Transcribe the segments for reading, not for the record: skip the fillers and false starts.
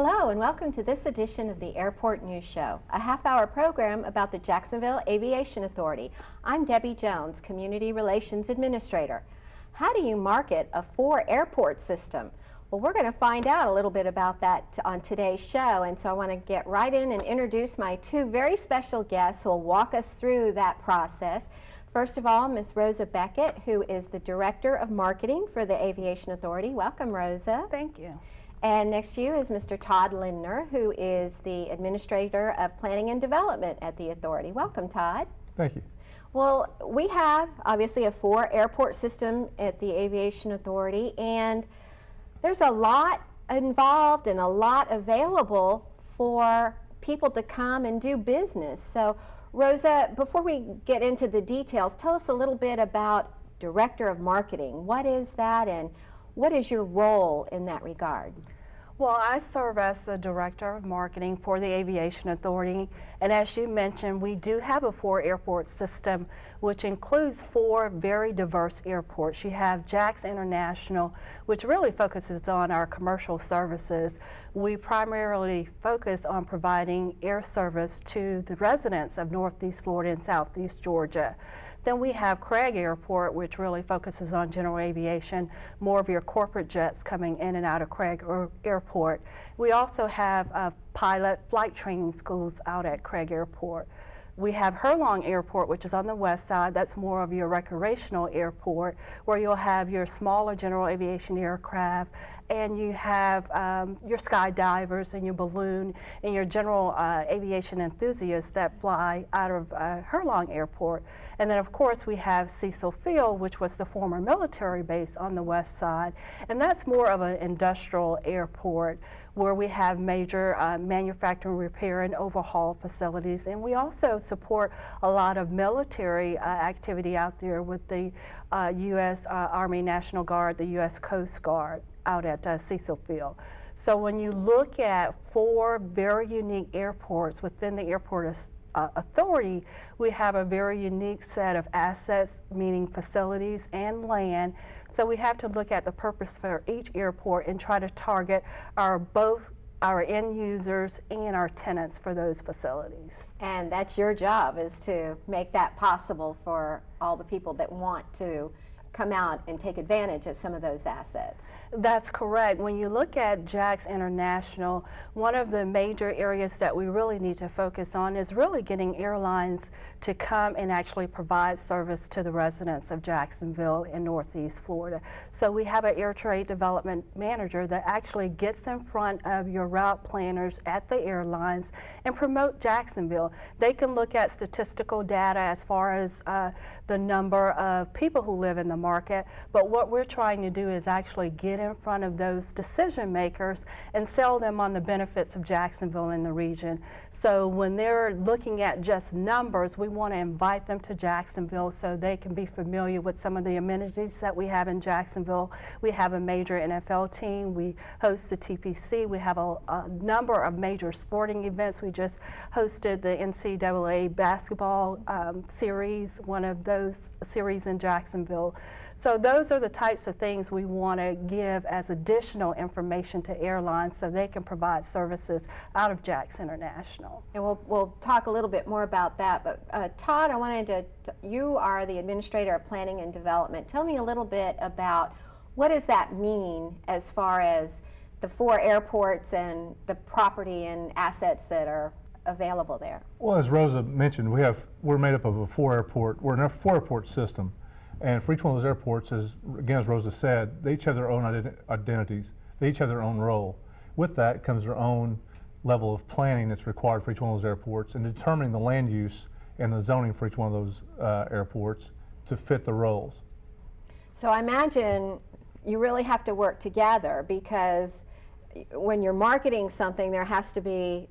Hello and welcome to this edition of the Airport News Show, a half-hour program about the Jacksonville Aviation Authority. I'm Debbie Jones, Community Relations Administrator. How do you market a 4-airport system? Well, we're going to find out a little bit about that on today's show, and so I want to get right in and introduce my two very special guests who will walk us through that process. First of all, Ms. Rosa Beckett, who is the Director of Marketing for the Aviation Authority. Welcome, Rosa. Thank you. And next to you is Mr. Todd Lindner, who is the Administrator of Planning and Development at the Authority. Welcome, Todd. Thank you. Well, we have obviously a 4-airport system at the Aviation Authority, and there's a lot involved and a lot available for people to come and do business. So, Rosa, before we get into the details, tell us a little bit about Director of Marketing. What is that, and what is your role in that regard? Well, I serve as the Director of Marketing for the Aviation Authority, and as you mentioned, we do have a 4-airport system, which includes 4 very diverse airports. You have JAX International, which really focuses on our commercial services. We primarily focus on providing air service to the residents of Northeast Florida and Southeast Georgia. Then we have Craig Airport, which really focuses on general aviation, more of your corporate jets coming in and out of Craig Airport. We also have pilot flight training schools out at Craig Airport. We have Herlong Airport, which is on the west side. That's more of your recreational airport, where you'll have your smaller general aviation aircraft, and you have your skydivers and your balloon and your general aviation enthusiasts that fly out of Herlong Airport. And then, of course, we have Cecil Field, which was the former military base on the west side, and that's more of an industrial airport where we have major manufacturing, repair, and overhaul facilities. And we also support a lot of military activity out there with the U.S. Army National Guard, the U.S. Coast Guard out at Cecil Field. So when you look at 4 very unique airports within the Airport Authority, we have a very unique set of assets, meaning facilities and land. So we have to look at the purpose for each airport and try to target both our end users and our tenants for those facilities. And that's your job, is to make that possible for all the people that want to come out and take advantage of some of those assets. That's correct. When you look at JAX International, one of the major areas that we really need to focus on is really getting airlines to come and actually provide service to the residents of Jacksonville and Northeast Florida. So we have an air trade development manager that actually gets in front of your route planners at the airlines and promote Jacksonville. They can look at statistical data as far as the number of people who live in the market, but what we're trying to do is actually get in front of those decision makers and sell them on the benefits of Jacksonville in the region. So when they're looking at just numbers, we want to invite them to Jacksonville so they can be familiar with some of the amenities that we have in Jacksonville. We have a major NFL team. We host the TPC. We have a number of major sporting events. We just hosted the NCAA basketball series, one of those series in Jacksonville. So those are the types of things we want to give as additional information to airlines so they can provide services out of JAX International. And we'll talk a little bit more about that, but Todd, I wanted to, you are the Administrator of Planning and Development. Tell me a little bit about what does that mean as far as the 4 airports and the property and assets that are available there? Well, as Rosa mentioned, we're made up of a 4-airport, we're in a 4-airport system. And for each one of those airports, as Rosa said, they each have their own identities. They each have their own role. With that comes their own level of planning that's required for each one of those airports and determining the land use and the zoning for each one of those airports to fit the roles. So I imagine you really have to work together, because when you're marketing something, it has to be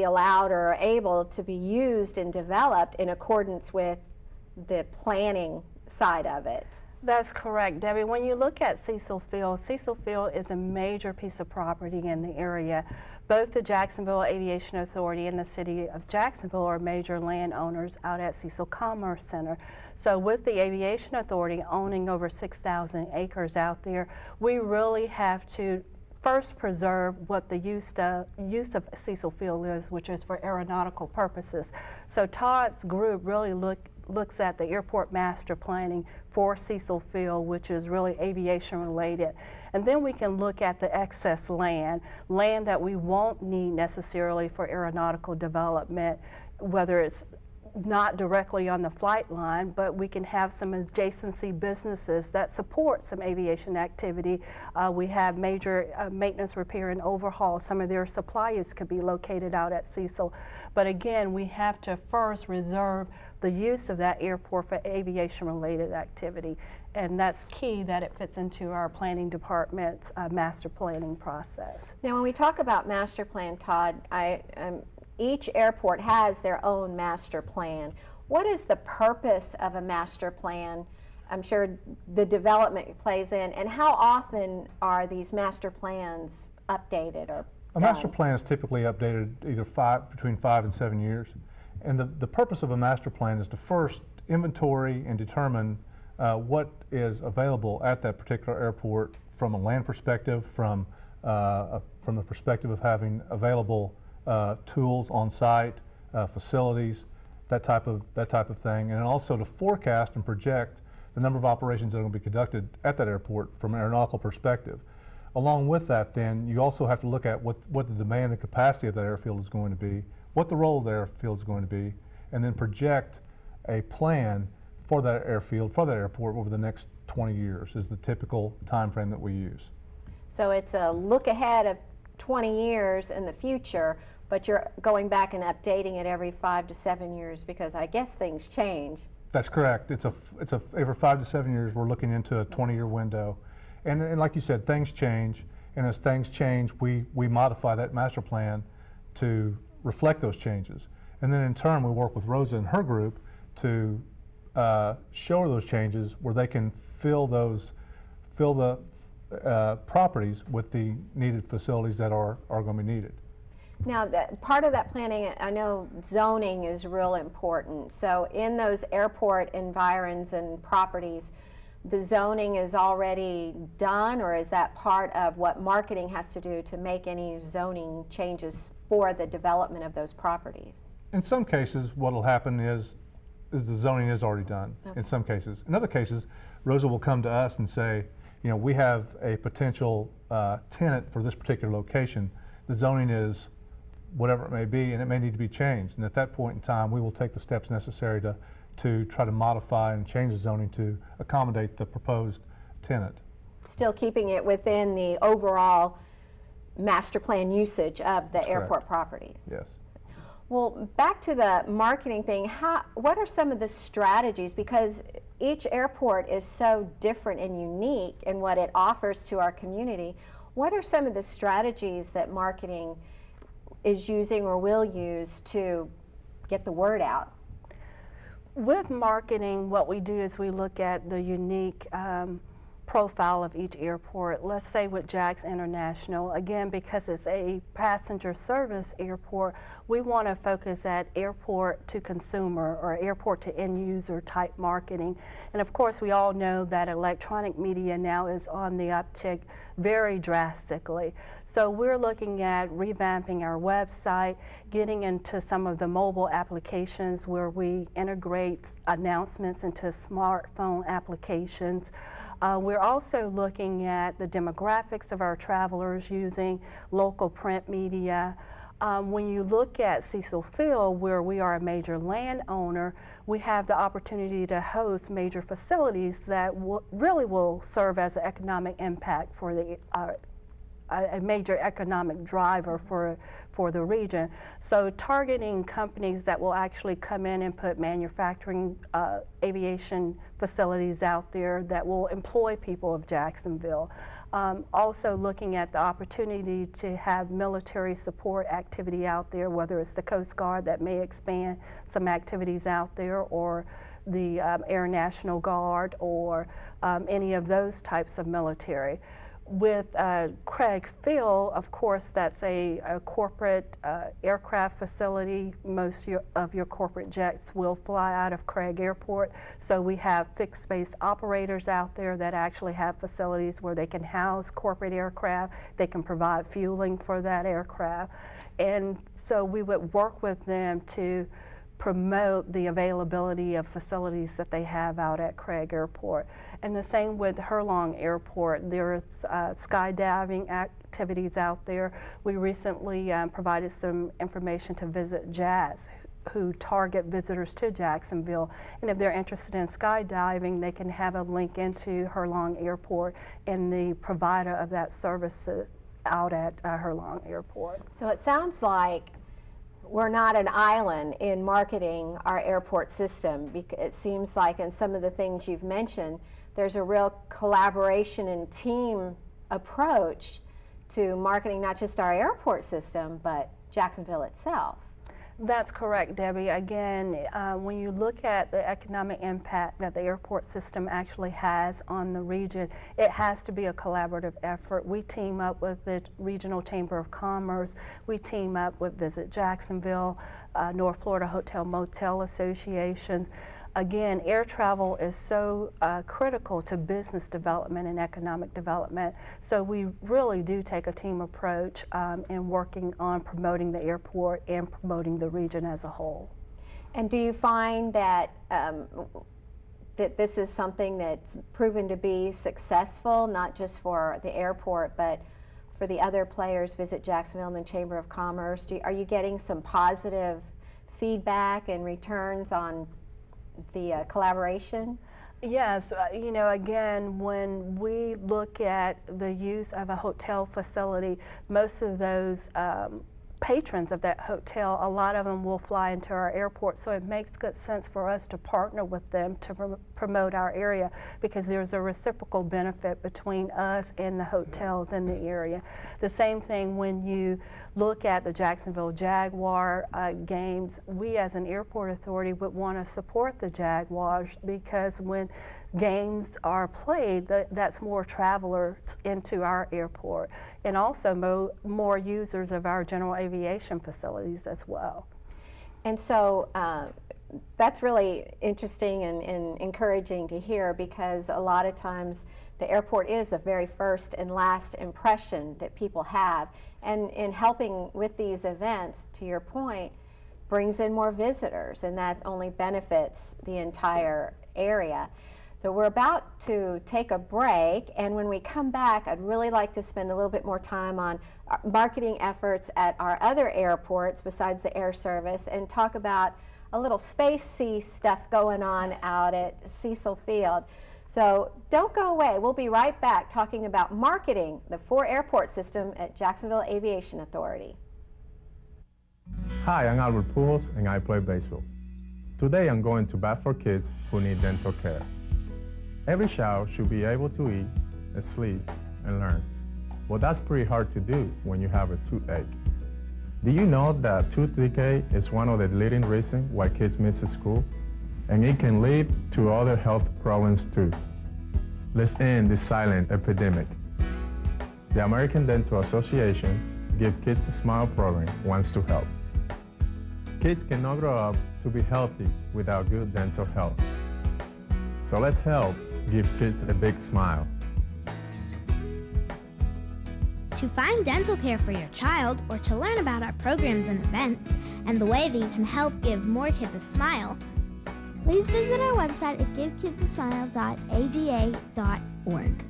allowed or able to be used and developed in accordance with the planning side of it. That's correct, Debbie. When you look at Cecil Field is a major piece of property in the area. Both the Jacksonville Aviation Authority and the City of Jacksonville are major landowners out at Cecil Commerce Center. So with the Aviation Authority owning over 6,000 acres out there, we really have to first preserve what the use of Cecil Field is, which is for aeronautical purposes. So Todd's group really looks at the airport master planning for Cecil Field, which is really aviation related. And then we can look at the excess land that we won't need necessarily for aeronautical development, whether it's not directly on the flight line, but we can have some adjacency businesses that support some aviation activity. We have major maintenance, repair, and overhaul. Some of their suppliers could be located out at Cecil. But again, we have to first reserve the use of that airport for aviation-related activity. And that's key that it fits into our planning department's master planning process. Now, when we talk about master plan, Todd, each airport has their own master plan. What is the purpose of a master plan? I'm sure the development plays in, and how often are these master plans updated or A master plan is typically updated either between 5 and 7 years. And the purpose of a master plan is to first inventory and determine what is available at that particular airport from a land perspective, from the perspective of having available tools on site, facilities, that type of thing, and also to forecast and project the number of operations that are going to be conducted at that airport from an aeronautical perspective. Along with that, then, you also have to look at what the demand and capacity of that airfield is going to be, what the role of the airfield is going to be, and then project a plan for that airfield, for that airport over the next 20 years is the typical time frame that we use. So it's a look ahead of 20 years in the future, but you're going back and updating it every 5 to 7 years because I guess things change. That's correct. It's every 5 to 7 years we're looking into a 20-year window. And like you said, things change, and as things change, we modify that master plan to reflect those changes. And then in turn, we work with Rosa and her group to show her those changes where they can fill the properties with the needed facilities that are going to be needed. Now, part of that planning, I know zoning is real important. So in those airport environs and properties, the zoning is already done, or is that part of what marketing has to do to make any zoning changes for the development of those properties? In some cases, what will happen is the zoning is already done. Okay. In some cases. In other cases, Rosa will come to us and say, you know, we have a potential tenant for this particular location. The zoning is whatever it may be, and it may need to be changed. And at that point in time, we will take the steps necessary to try to modify and change the zoning to accommodate the proposed tenant. Still keeping it within the overall master plan usage of the airport properties. Yes. Well, back to the marketing thing, what are some of the strategies, because each airport is so different and unique in what it offers to our community, what are some of the strategies that marketing is using or will use to get the word out? With marketing, what we do is we look at the unique profile of each airport. Let's say with Jax International, again, because it's a passenger service airport, we want to focus at airport to consumer or airport to end user type marketing. And of course, we all know that electronic media now is on the uptick very drastically. So we're looking at revamping our website, getting into some of the mobile applications where we integrate announcements into smartphone applications. We're also looking at the demographics of our travelers using local print media. When you look at Cecil Field, where we are a major landowner, we have the opportunity to host major facilities that really will serve as an economic impact for a major economic driver for the region. So targeting companies that will actually come in and put manufacturing aviation facilities out there that will employ people of Jacksonville. Also looking at the opportunity to have military support activity out there, whether it's the Coast Guard that may expand some activities out there, or the Air National Guard, or any of those types of military. With Craig Field, of course, that's a corporate aircraft facility. Most of your corporate jets will fly out of Craig Airport. So we have fixed base operators out there that actually have facilities where they can house corporate aircraft. They can provide fueling for that aircraft. And so we would work with them to promote the availability of facilities that they have out at Craig Airport. And the same with Herlong Airport. There's skydiving activities out there. We recently provided some information to Visit Jazz, who target visitors to Jacksonville. And if they're interested in skydiving, they can have a link into Herlong Airport and the provider of that service out at Herlong Airport. So it sounds like we're not an island in marketing our airport system. It seems like in some of the things you've mentioned, there's a real collaboration and team approach to marketing not just our airport system, but Jacksonville itself. That's correct, Debbie. Again, when you look at the economic impact that the airport system actually has on the region, it has to be a collaborative effort. We team up with the Regional Chamber of Commerce. We team up with Visit Jacksonville, North Florida Hotel Motel Association. Again, air travel is so critical to business development and economic development. So we really do take a team approach in working on promoting the airport and promoting the region as a whole. And do you find that that this is something that's proven to be successful, not just for the airport, but for the other players, Visit Jacksonville and the Chamber of Commerce? Are you getting some positive feedback and returns on the collaboration? Yes, you know, again, when we look at the use of a hotel facility, most of those patrons of that hotel, a lot of them will fly into our airport, so it makes good sense for us to partner with them to promote our area, because there's a reciprocal benefit between us and the hotels in the area. The same thing when you look at the Jacksonville Jaguar games, we as an airport authority would want to support the Jaguars, because when games are played, that's more travelers into our airport, and also more users of our general aviation facilities as well. And so that's really interesting and encouraging to hear, because a lot of times the airport is the very first and last impression that people have, and in helping with these events, to your point, brings in more visitors, and that only benefits the entire area. So we're about to take a break, and when we come back, I'd really like to spend a little bit more time on marketing efforts at our other airports besides the air service, and talk about a little space sea stuff going on out at Cecil Field. So don't go away. We'll be right back talking about marketing the 4 airport system at Jacksonville Aviation Authority. Hi, I'm Albert Pujols, and I play baseball. Today I'm going to bat for kids who need dental care. Every child should be able to eat, sleep, and learn. Well, that's pretty hard to do when you have a toothache. Do you know that tooth decay is one of the leading reasons why kids miss school? And it can lead to other health problems too. Let's end this silent epidemic. The American Dental Association Give Kids a Smile program wants to help. Kids cannot grow up to be healthy without good dental health. So let's help give kids a big smile. To find dental care for your child, or to learn about our programs and events, and the way that you can help give more kids a smile, please visit our website at givekidsasmile.aga.org.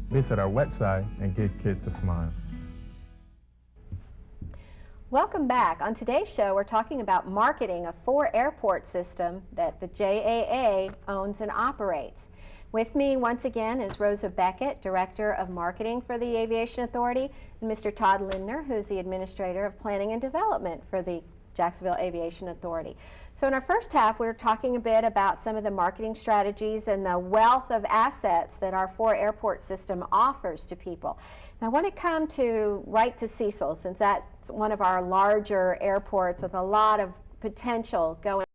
Visit our website and give kids a smile. Welcome back. On today's show, we're talking about marketing a 4 airport system that the JAA owns and operates. With me once again is Rosa Beckett, Director of Marketing for the Aviation Authority, and Mr. Todd Lindner, who's the Administrator of Planning and Development for the Jacksonville Aviation Authority. So in our first half, we were talking a bit about some of the marketing strategies and the wealth of assets that our 4 airport system offers to people. And I want to come right to Cecil, since that's one of our larger airports with a lot of potential going